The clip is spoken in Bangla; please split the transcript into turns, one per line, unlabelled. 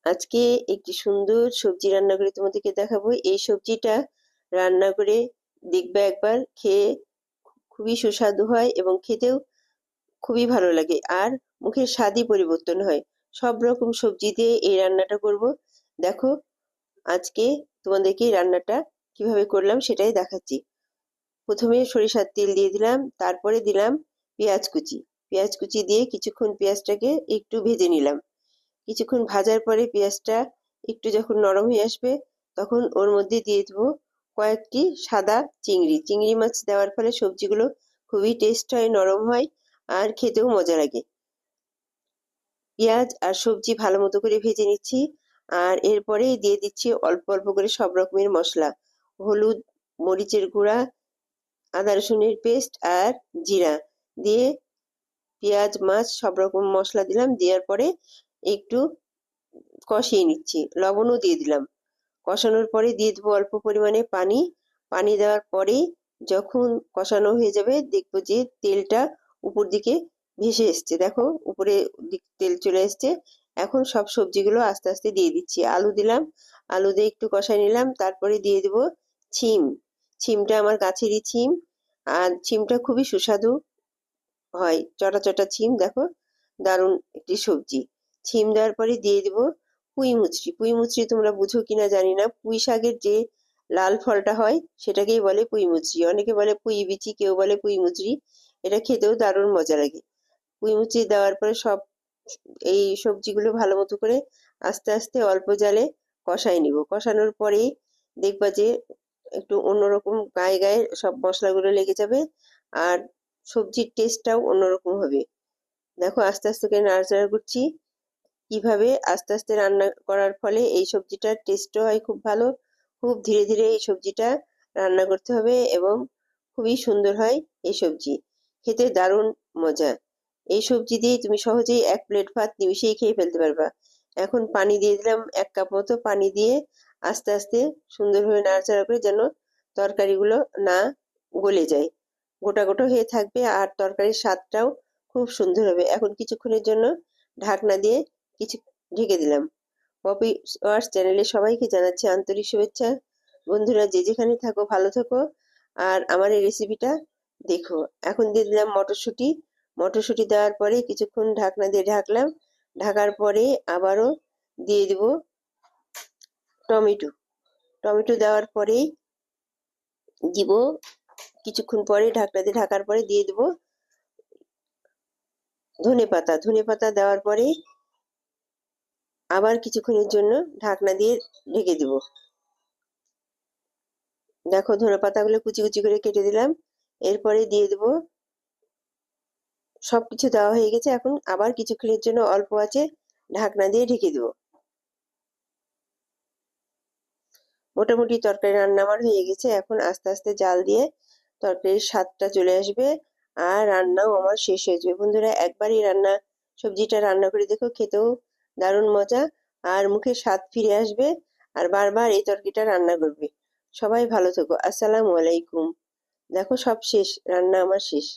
আজকে একটি সুন্দর সবজি রান্না করে তোমাদেরকে দেখাবো। এই সবজিটা রান্না করে দেখবে একবার, খেয়ে খুবই সুস্বাদু হয় এবং খেতেও খুবই ভালো লাগে, আর মুখের স্বাদই পরিবর্তন হয়। সব রকম সবজি দিয়ে এই রান্নাটা করব। দেখো, আজকে তোমাদেরকে এই রান্নাটা কিভাবে করলাম সেটাই দেখাচ্ছি। প্রথমে সরিষার তেল দিয়ে দিলাম, তারপরে দিলাম পেঁয়াজ কুচি। পেঁয়াজ কুচি দিয়ে কিছুক্ষণ পেঁয়াজটাকে একটু ভেজে নিলাম। কিছুক্ষণ ভাজার পরে পেঁয়াজটা একটু যখন নরম হয়ে আসবে, তখন ওর মধ্যে দিয়ে দেবো কয়েকটি সাদা চিংড়ি। চিংড়ি মাছ দেওয়ার ফলে সবজিগুলো খুবই টেস্ট হয়, নরম হয়, আর খেতেও মজা লাগে। পেঁয়াজ আর সবজি ভালো মতো করে ভেজে নিচ্ছি, আর এরপরে দিয়ে দিচ্ছি অল্প অল্প করে সব রকমের মশলা। হলুদ, মরিচের গুঁড়া, আদা রসুনের পেস্ট আর জিরা দিয়ে পেঁয়াজ, মাছ সব রকম মশলা দিলাম। দেওয়ার পরে একটু কষিয়ে নিচ্ছি, লবণও দিয়ে দিলাম। কষানোর পরে দিয়ে দেবো অল্প পরিমাণে পানি। পানি দেওয়ার পরে যখন কষানো হয়ে যাবে, দেখবো যে তেলটা উপর দিকে ভেসে এসছে। দেখো, উপরে তেল চলে এসছে। এখন সব সবজিগুলো আস্তে আস্তে দিয়ে দিচ্ছি। আলু দিলাম, আলু দিয়ে একটু কষাই নিলাম। তারপরে দিয়ে দেবো ছিম। ছিমটা আমার গাছেরই ছিম, আর ছিমটা খুবই সুস্বাদু হয়। চটা চটা ছিম, দেখো, দারুণ একটি সবজি। ছিম দেওয়ার পরে দিয়ে দিব পুঁই মুচড়ি। পুঁই মুচড়ি তোমরা বুঝো কিনা জানি না। পুঁই শাকের যে লাল ফলটা হয় সেটাকেই বলে পুঁই মুচড়ি। অনেকে বলে পুঁই বিচি, কেউ বলে পুঁই মুচড়ি। এটা খেতেও দারুণ মজা লাগে। পুঁই মুচড়ি দেওয়ার পরে সব এই সবজিগুলো ভালো মতো করে আস্তে আস্তে অল্প জালে কষাই নিব। কষানোর পরেই দেখবা যে একটু অন্যরকম গায়ে গায়ে সব মশলাগুলো লেগে যাবে, আর সবজির টেস্টটাও অন্যরকম হবে। দেখো, আস্তে আস্তে করে নাড়াচাড়া করছি। কিভাবে আস্তে আস্তে রান্না করার ফলে এই সবজিটার টেস্টও হয় খুব ভালো। খুব ধীরে ধীরে এই সবজিটা রান্না করতে হবে এবং খুবই সুন্দর হয় এই সবজি। খেতে দারুণ মজা। এই সবজি দিয়ে তুমি সহজেই 1 প্লেট ভাত নিমিশেই খেয়ে ফেলতে পারবা। এখন পানি দিয়ে দিলাম 1 কাপ মতো। পানি দিয়ে আস্তে আস্তে সুন্দরভাবে নাড়াচাড়া করে, যেন তরকারিগুলো না গলে যায়, গোটা গোটা হয়ে থাকবে, আর তরকারির স্বাদটাও খুব সুন্দর হবে। এখন কিছুক্ষণের জন্য ঢাকনা দিয়ে কিছু ঢেকে দিলাম। পপি ওয়ার্স চ্যানেলে সবাইকে জানাচ্ছি আন্তরিক শুভেচ্ছা। বন্ধুরা, যে যেখানে থাকো ভালো থাকো, আর আমার এই রেসিপিটা দেখো। এখন দিয়ে দিলাম মটরশুঁটি। মটরশুঁটি দেওয়ার পরে কিছুক্ষণ ঢাকনা দিয়ে ঢাকলাম। ঢাকার পরে আবারও দিয়ে দিব টমেটো। টমেটো দেওয়ার পরে দিব, কিছুক্ষণ পরে ঢাকনা দিয়ে ঢাকার পরে দিয়ে দিব ধনেপাতা। ধনেপাতা দেওয়ার পরে আবার কিছুক্ষণের জন্য ঢাকনা দিয়ে ঢেকে দিব। দেখো, ধনেপাতাগুলো কুচি কুচি করে কেটে দিলাম। এরপরে দিয়ে দেব, সবকিছু দেওয়া হয়ে গেছে। এখন আবার কিছুক্ষণের জন্য অল্প আঁচে ঢাকনা দিয়ে ঢেকে দেব। মোটামুটি তরকারি রান্না আমার হয়ে গেছে। এখন আস্তে আস্তে জাল দিয়ে তরকারির স্বাদটা চলে আসবে, আর রান্নাও আমার শেষ হয়ে যাবে। বন্ধুরা, একবার এই সবজিটা রান্না করে দেখো, খেতেও দারুণ মজা, আর মুখে স্বাদ ফিরে আসবে, আর বারবার এই তরকারিটা রান্না করবে। সবাই ভালো থেকো। আসসালামু আলাইকুম। দেখো, সব শেষ, রান্না আমার শেষ।